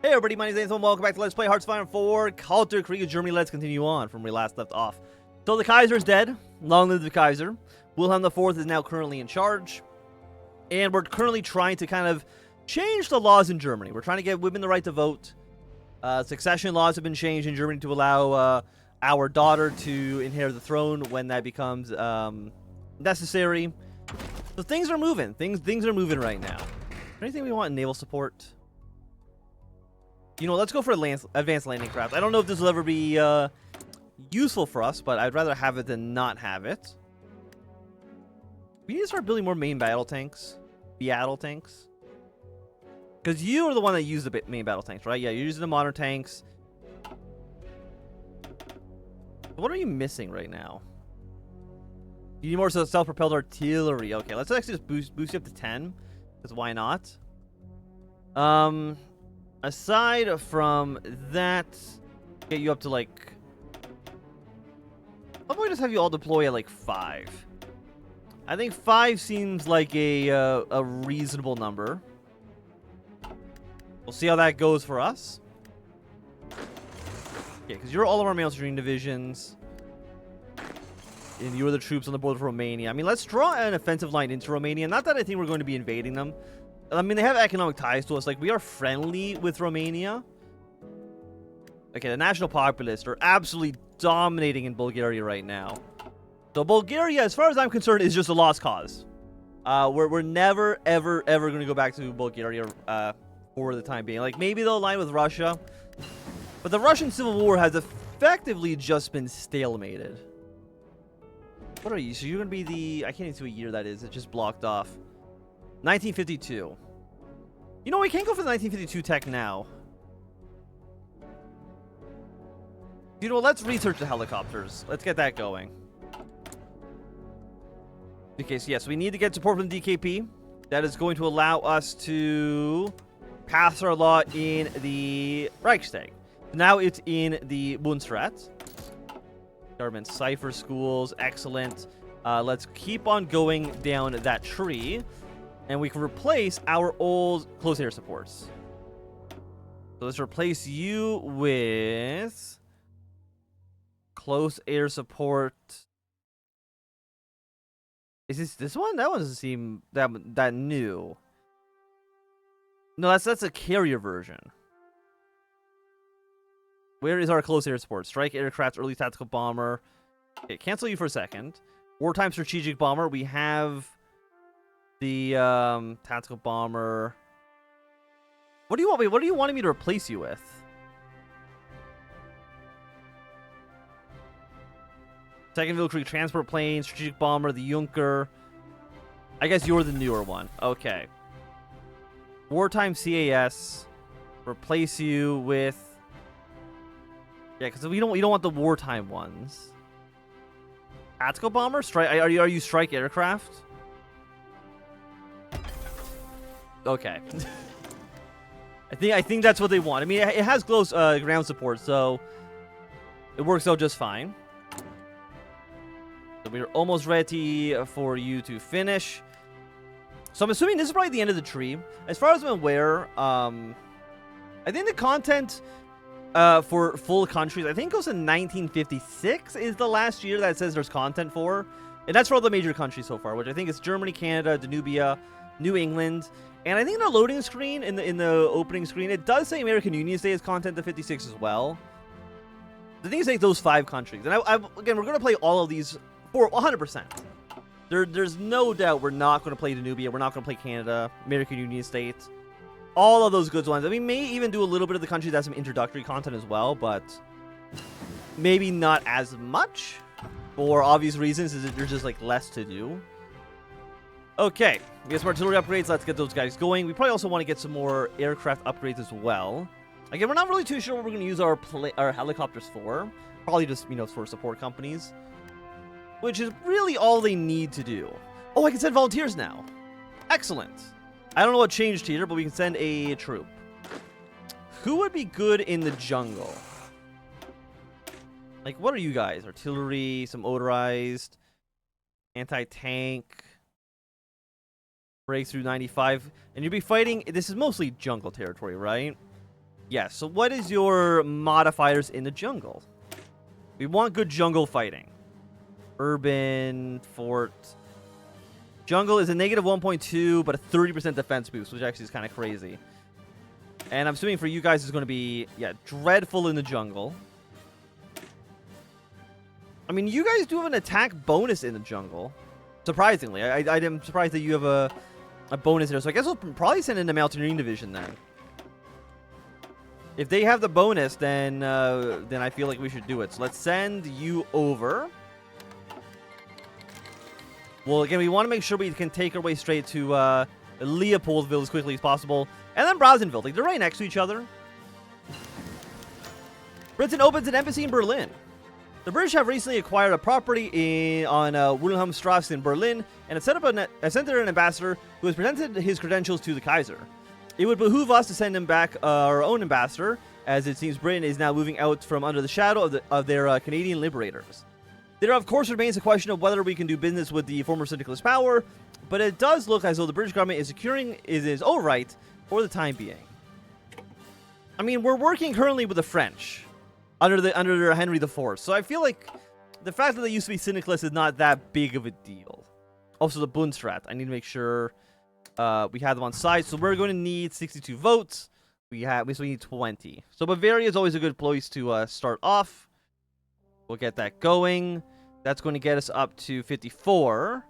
Hey everybody, my name is Nathan, and welcome back to Let's Play Hearts of 4 Kalterkrieg of Germany. Let's continue on from where we last left off. So the Kaiser's dead. Long live the Kaiser. Wilhelm IV is now currently in charge. And we're currently trying to kind of change the laws in Germany. We're trying to give women the right to vote. Succession laws have been changed in Germany to allow our daughter to inherit the throne when that becomes necessary. So things are moving. Things are moving right now. Anything we want in naval support? You know, let's go for advanced landing craft. I don't know if this will ever be useful for us, but I'd rather have it than not have it. We need to start building more main battle tanks. Battle tanks. Because you are the one that used the main battle tanks, right? Yeah, you're using the modern tanks. What are you missing right now? You need more self-propelled artillery. Okay, let's actually just boost you up to 10. Because why not? Aside from that, get you up to like... How about we just have you all deploy at like 5? I think 5 seems like a reasonable number. We'll see how that goes for us. Okay, because you're all of our mainstream divisions. And you're the troops on the border of Romania. I mean, let's draw an offensive line into Romania. Not that I think we're going to be invading them. I mean, they have economic ties to us. Like, we are friendly with Romania. Okay, the national populists are absolutely dominating in Bulgaria right now. So Bulgaria, as far as I'm concerned, is just a lost cause. We're never, ever going to go back to Bulgaria for the time being. Like, maybe they'll align with Russia. But the Russian Civil War has effectively just been stalemated. What are you? So you're going to be the... I can't even see what year that is. It's just blocked off. 1952. You know, we can't go for the 1952 tech now. You know what? Let's research the helicopters. Let's get that going. Okay, so yes, we need to get support from the DKP. That is going to allow us to pass our law in the Reichstag. Now it's in the Bundesrat. Government cipher schools. Excellent. Let's keep on going down that tree. And we can replace our old close air supports. So let's replace you with close air support. Is this one? That one doesn't seem that new. No, that's a carrier version. Where is our close air support? Strike aircraft, early tactical bomber. Okay, cancel you for a second. Wartime strategic bomber. We have the tactical bomber. What do you want? Wait, what are you wanting me to replace you with? Second Wilkrieg transport plane, strategic bomber, the Junker. I guess you're the newer one. Okay. Wartime CAS. Replace you with... Yeah, because we don't want the wartime ones. Tactical bomber? Strike? Are you strike aircraft? Okay. I think that's what they want. I mean, it has close ground support, so it works out just fine. So we're almost ready for you to finish. So I'm assuming this is probably the end of the tree. As far as I'm aware, I think the content for full countries, I think goes to 1956 is the last year that it says there's content for. And that's for all the major countries so far, which I think is Germany, Canada, Danubia, New England. And I think in the loading screen, in the opening screen, it does say American Union State has content to 56 as well. The thing is, like, those 5 countries. And again, we're going to play all of these for 100%. There's no doubt we're not going to play Danubia. We're not going to play Canada, American Union State. All of those good ones. I mean, may even do a little bit of the countries that have some introductory content as well, but maybe not as much. For obvious reasons, is that there's just, like, less to do. Okay, we get some artillery upgrades. Let's get those guys going. We probably also want to get some more aircraft upgrades as well. Again, we're not really too sure what we're going to use our helicopters for. Probably just, you know, for support companies. Which is really all they need to do. Oh, I can send volunteers now. Excellent. I don't know what changed here, but we can send a troop. Who would be good in the jungle? Like, what are you guys? Artillery, some motorized, anti-tank. Breakthrough 95. And you'll be fighting... This is mostly jungle territory, right? Yeah, so what is your modifiers in the jungle? We want good jungle fighting. Urban, fort. Jungle is a negative 1.2, but a 30% defense boost, which actually is kind of crazy. And I'm assuming for you guys it's going to be, yeah, dreadful in the jungle. I mean, you guys do have an attack bonus in the jungle. Surprisingly. I am surprised that you have a bonus there. So I guess we'll probably send in the Mountaineering Division then. If they have the bonus, then I feel like we should do it. So let's send you over. Well, again, we want to make sure we can take our way straight to Leopoldville as quickly as possible. And then Brazenville. Like, they're right next to each other. Britain opens an embassy in Berlin. The British have recently acquired a property on Wilhelmstrasse in Berlin and have sent an ambassador who has presented his credentials to the Kaiser. It would behoove us to send him back our own ambassador, as it seems Britain is now moving out from under the shadow of their Canadian liberators. There, of course, remains a question of whether we can do business with the former syndicalist power, but it does look as though the British government is securing its own right for the time being. I mean, we're working currently with the French under Henry IV, so I feel like the fact that they used to be syndicalists is not that big of a deal. Also, the Bundesrat. I need to make sure we have them on side, so we're going to need 62 votes. We need 20. So Bavaria is always a good place to start off. We'll get that going. That's going to get us up to 54.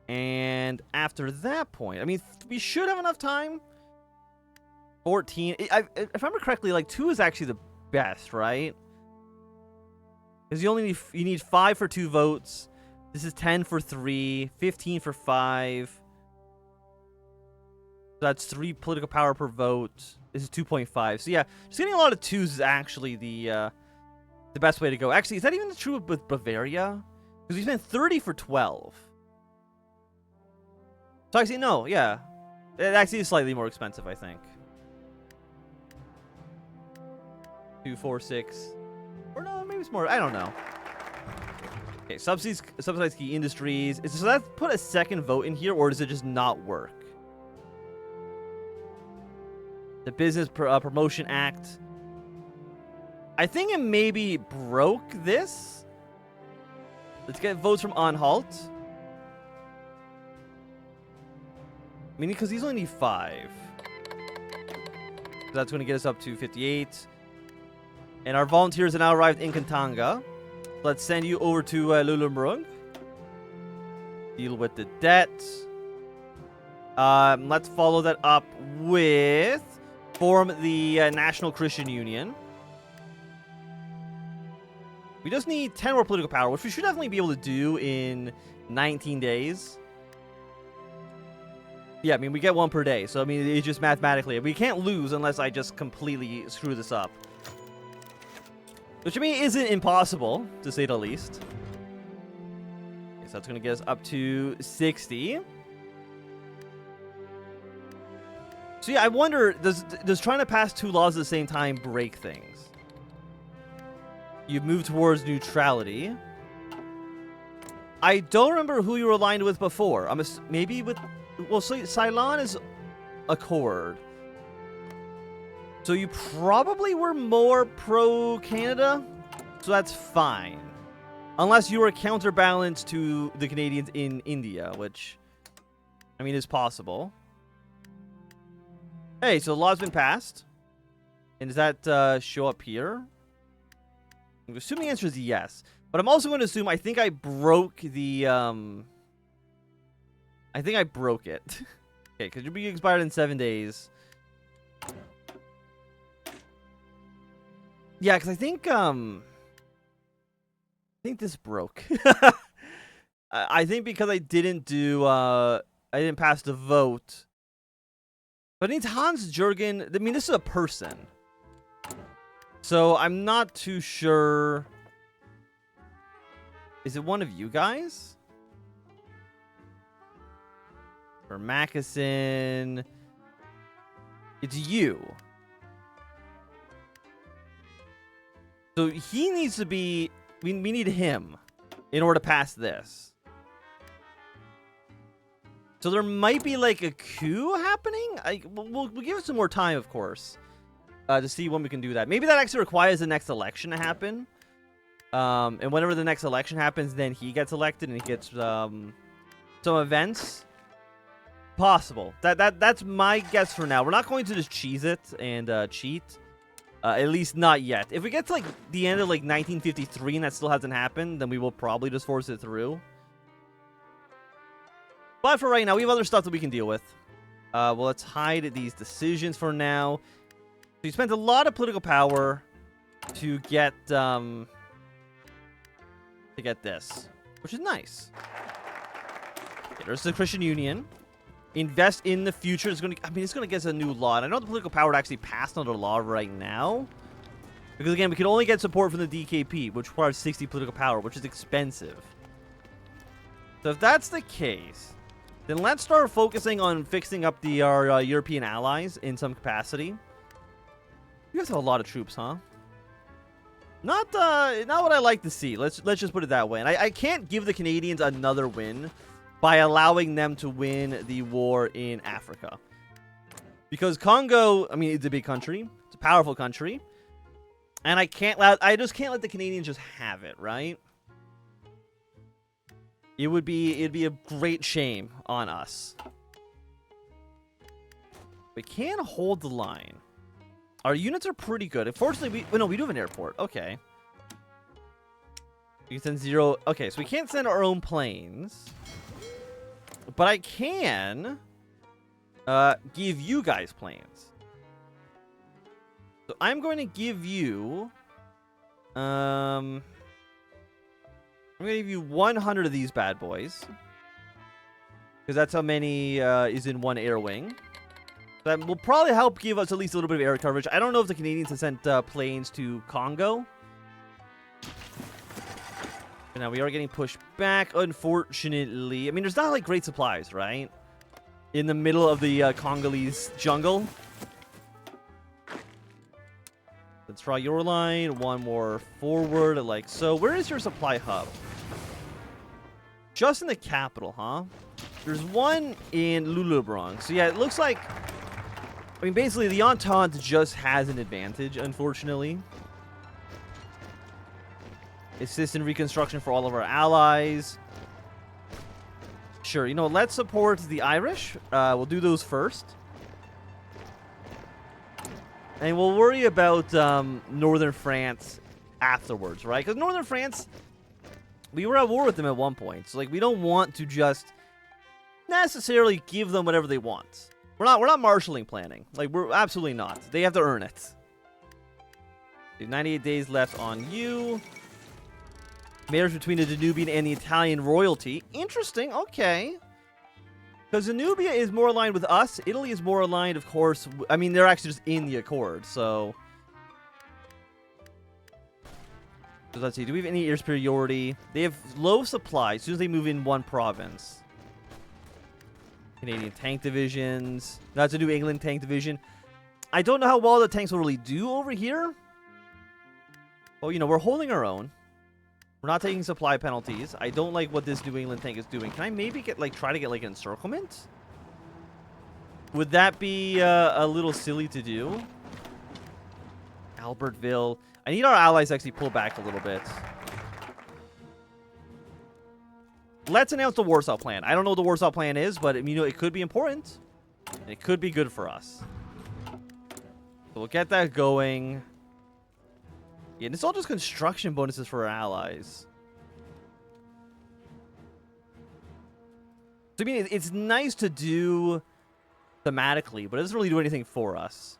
And after that point, I mean, we should have enough time. 14. If I remember correctly, like 2 is actually the best, right? Because you need 5 for 2 votes. This is 10 for 3, 15 for 5. So that's 3 political power per vote. This is 2.5. So yeah, just getting a lot of 2s is actually the best way to go. Actually, is that even true with Bavaria? Because we spent 30 for 12. So actually, no, yeah. It actually is slightly more expensive, I think. 2, 4, 6. Or no, maybe it's more. I don't know. Okay, subsidized key industries. Does that put a second vote in here, or does it just not work? The Business Promotion Act. I think it maybe broke this. Let's get votes from Anhalt. I mean, because these only need 5. So that's going to get us up to 58. And our volunteers have now arrived in Katanga. Let's send you over to Lulumbrug. Deal with the debt. Let's follow that up with form the National Christian Union. We just need 10 more political power, which we should definitely be able to do in 19 days. Yeah, I mean, we get 1 per day. So, I mean, it's just mathematically. We can't lose unless I just completely screw this up. Which, I mean, isn't impossible, to say the least. Okay, so that's going to get us up to 60. So, yeah, I wonder, does trying to pass 2 laws at the same time break things? You move towards neutrality. I don't remember who you were aligned with before. Maybe with... Well, so Ceylon is Accord. So you probably were more pro-Canada. So that's fine. Unless you were counterbalanced to the Canadians in India, which, I mean, is possible. Hey, so the law's been passed. And does that show up here? I'm assuming the answer is yes. But I'm also going to assume I think I broke the... I think I broke it. Okay, because you'll be expired in 7 days. Yeah, because I think this broke. I think because I didn't do I didn't pass the vote. But it needs Hans Jürgen. I mean, this is a person. So I'm not too sure. Is it one of you guys? Or Mackeson? It's you. So he needs to be... We need him in order to pass this. So there might be like a coup happening. We'll give it some more time, of course, to see when we can do that. Maybe that actually requires the next election to happen. And whenever the next election happens, then he gets elected and he gets some events. Possible. That's my guess for now. We're not going to just cheese it and cheat. At least not yet. If we get to like the end of like 1953 and that still hasn't happened, then we will probably just force it through. But for right now, we have other stuff that we can deal with. Well, let's hide these decisions for now. So you spent a lot of political power to get this, which is nice. Okay, there's the Christian Union. Invest in the future. It's gonna get us a new law. And I know the political power to actually pass another law right now. Because again, we can only get support from the DKP, which requires 60 political power, which is expensive. So if that's the case, then let's start focusing on fixing up our European allies in some capacity. You guys have a lot of troops, huh? Not what I like to see. Let's just put it that way. And I can't give the Canadians another win by allowing them to win the war in Africa. Because Congo, I mean, it's a big country. It's a powerful country. And I just can't let the Canadians just have it, right? It'd be a great shame on us. We can hold the line. Our units are pretty good. Unfortunately, we do have an airport. Okay. We can send 0. Okay, so we can't send our own planes. But I can give you guys planes. So I'm going to give you I'm going to give you 100 of these bad boys. Because that's how many is in one air wing. That will probably help give us at least a little bit of air coverage. I don't know if the Canadians have sent planes to Congo. But now we are getting pushed back, unfortunately. I mean, there's not like great supplies, right? In the middle of the Congolese jungle. Let's draw your line. One more forward, like so. Where is your supply hub? Just in the capital, huh? There's one in Lulubron. So yeah, it looks like... I mean, basically, the Entente just has an advantage, unfortunately. Assist in reconstruction for all of our allies. Sure, you know, let's support the Irish. We'll do those first. And we'll worry about Northern France afterwards, right? Because Northern France, we were at war with them at one point. So, like, we don't want to just necessarily give them whatever they want. We're not marshalling planning. Like, we're absolutely not. They have to earn it. We have 98 days left on you. Marriage between the Danubian and the Italian royalty. Interesting. Okay. Because Danubia is more aligned with us. Italy is more aligned, of course. I mean, they're actually just in the accord, so let's see. Do we have any air superiority? They have low supply as soon as they move in one province. Canadian tank divisions. That's a New England tank division. I don't know how well the tanks will really do over here. Well, you know, we're holding our own. We're not taking supply penalties. I don't like what this New England tank is doing. Can I maybe try to get like encirclement? Would that be a little silly to do? Albertville. I need our allies to actually pull back a little bit. Let's announce the Warsaw Plan. I don't know what the Warsaw Plan is, but you know, it could be important. And it could be good for us. So we'll get that going. Yeah, and it's all just construction bonuses for our allies. So, I mean, it's nice to do thematically, but it doesn't really do anything for us.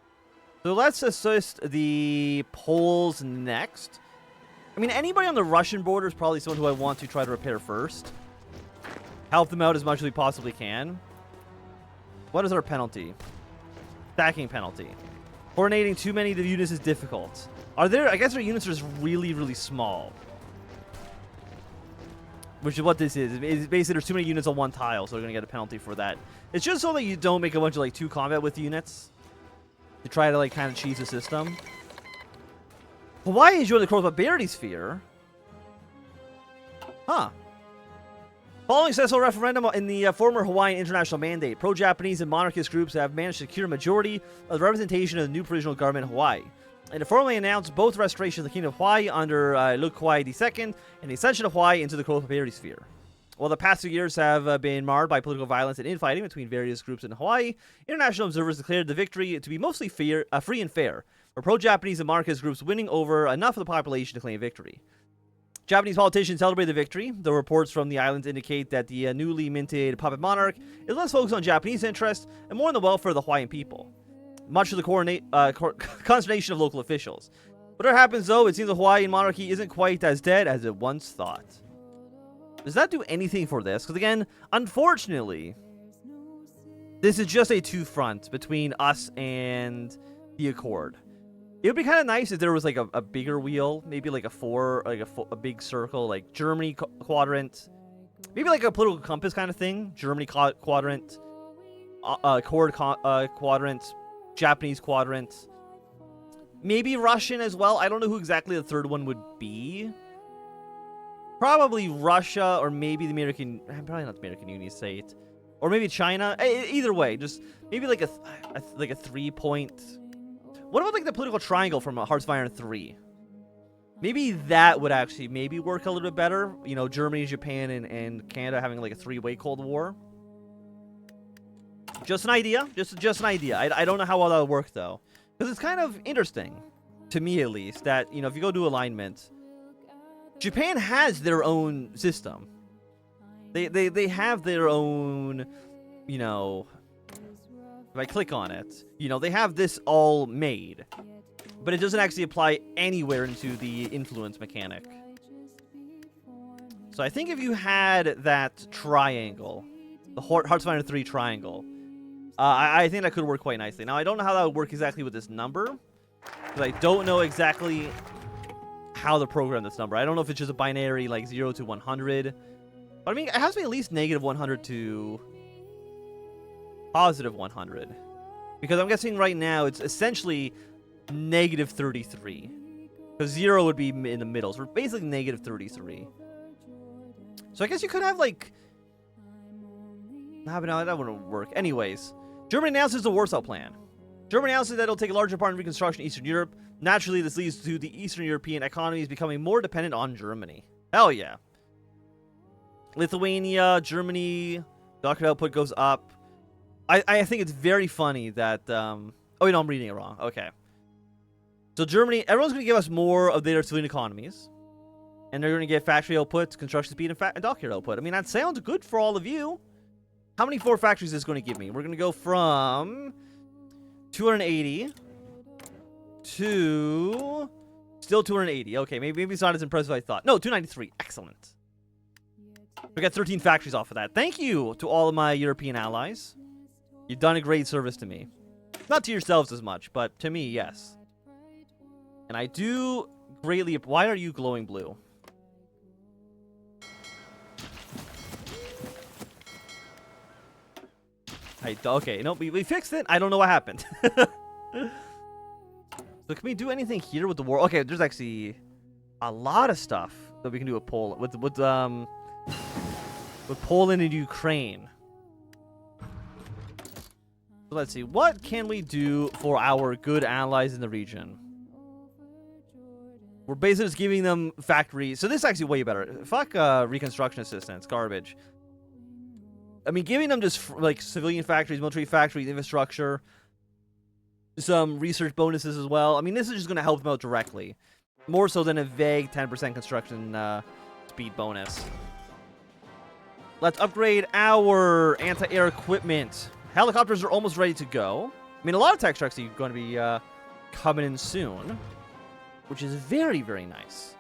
So let's assist the Poles next. I mean, anybody on the Russian border is probably someone who I want to try to repair first. Help them out as much as we possibly can. What is our penalty? Stacking penalty. Coordinating too many of the units is difficult. I guess our units are just really, really small. Which is what this is. It's basically, there's too many units on one tile, so we're going to get a penalty for that. It's just so that you don't make a bunch of, like, 2 combat with units. To try to, like, kind of cheese the system. Hawaii is joining the Cross Barbarity Sphere. Huh. Following a successful referendum in the former Hawaiian International Mandate, pro-Japanese and monarchist groups have managed to secure a majority of the representation of the new provisional government in Hawaii, and it formally announced both the restoration of the Kingdom of Hawaii under WWII II and the ascension of Hawaii into the co-prosperity sphere. While the past 2 years have been marred by political violence and infighting between various groups in Hawaii, international observers declared the victory to be mostly free and fair, with pro-Japanese and monarchist groups winning over enough of the population to claim victory. Japanese politicians celebrated the victory, though reports from the islands indicate that the newly minted puppet monarch is less focused on Japanese interests and more on the welfare of the Hawaiian people, much to the consternation of local officials. Whatever happens, though, it seems the Hawaiian monarchy isn't quite as dead as it once thought. Does that do anything for this? Because again, unfortunately, this is just a two-front between us and the Accord. It would be kind of nice if there was like a bigger wheel, maybe like a big circle, like Germany quadrant, maybe like a political compass kind of thing. Germany quadrant, Accord quadrant, Japanese quadrant, maybe Russian as well. I don't know who exactly the third one would be. Probably Russia, or maybe the American, probably not the American Union State, or maybe China. Either way, just maybe like a 3-point. What about like the political triangle from Hearts of Iron 3? Maybe that would actually maybe work a little bit better. You know, Germany, Japan, and Canada having like a 3-way Cold War. Just an idea. Just an idea. I don't know how well that would work though, because it's kind of interesting, to me at least, that if you go do alignment, Japan has their own system. They have their own, if I click on it, they have this all made, but it doesn't actually apply anywhere into the influence mechanic. So I think if you had that triangle, the Hearts of Iron 3 triangle, I think that could work quite nicely. Now, I don't know how that would work exactly with this number, because I don't know exactly how to program this number. I don't know if it's just a binary, like 0 to 100. But I mean, it has to be at least negative 100 to positive 100. Because I'm guessing right now it's essentially negative 33. Because 0 would be in the middle. So we're basically negative 33. So I guess you could have like... No, that wouldn't work. Anyways, Germany announces the Warsaw Plan. Germany announces that it'll take a larger part in reconstruction in Eastern Europe. Naturally, this leads to the Eastern European economies becoming more dependent on Germany. Hell yeah. Lithuania, Germany, document output goes up. I think it's very funny that... oh, wait, no, I'm reading it wrong. Okay. So Germany, everyone's going to give us more of their civilian economies. And they're going to get factory output, construction speed, and dockyard output. I mean, that sounds good for all of you. How many 4 factories is this going to give me? We're going to go from 280 to still 280. Okay, maybe it's not as impressive as I thought. No, 293. Excellent. We got 13 factories off of that. Thank you to all of my European allies. You've done a great service to me. Not to yourselves as much, but to me, yes. And I do greatly... Why are you glowing blue? Okay, no, we fixed it. I don't know what happened. So can we do anything here with the war? Okay, there's actually a lot of stuff that we can do with Poland, with Poland and Ukraine. So let's see, what can we do for our good allies in the region? We're basically just giving them factories. So this is actually way better. Fuck reconstruction assistance, garbage. I mean, giving them just like civilian factories, military factories, infrastructure, some research bonuses as well. I mean, this is just going to help them out directly. More so than a vague 10% construction speed bonus. Let's upgrade our anti-air equipment. Helicopters are almost ready to go. I mean, a lot of tech trucks are going to be coming in soon, which is very, very nice.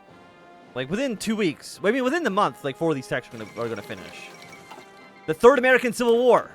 Like, within 2 weeks. I mean, within the month, like, 4 of these techs are going to finish. The Third American Civil War.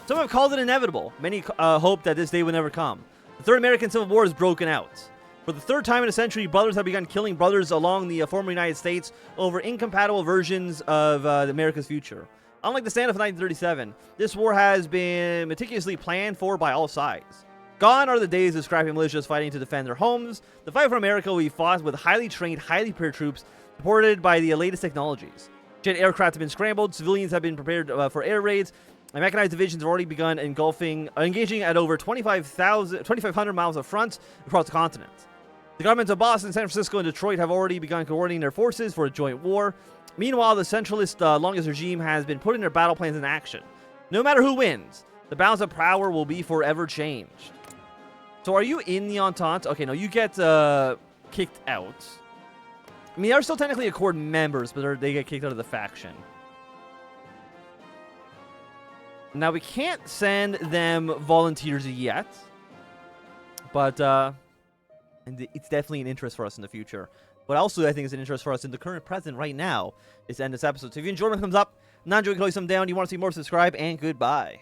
Some have called it inevitable. Many hope that this day will never come. The Third American Civil War has broken out. For the third time in a century, brothers have begun killing brothers along the former United States over incompatible versions of America's future. Unlike the standoff of 1937, this war has been meticulously planned for by all sides. Gone are the days of scrappy militias fighting to defend their homes. The fight for America will be fought with highly trained, highly prepared troops supported by the latest technologies. Jet aircraft have been scrambled. Civilians have been prepared for air raids. And mechanized divisions have already begun engaging at over 2,500 miles of front across the continent. The governments of Boston, San Francisco, and Detroit have already begun coordinating their forces for a joint war. Meanwhile, the centralist longest regime has been putting their battle plans in action. No matter who wins, the balance of power will be forever changed. So are you in the Entente? Okay, no, you get kicked out. I mean, they are still technically Accord members, but they get kicked out of the faction. Now, we can't send them volunteers yet, but it's definitely an interest for us in the future. But also, I think it's an interest for us in the current present right now is to end this episode. So if you enjoyed, thumbs up. Not enjoying, close them down. You want to see more, subscribe, and goodbye.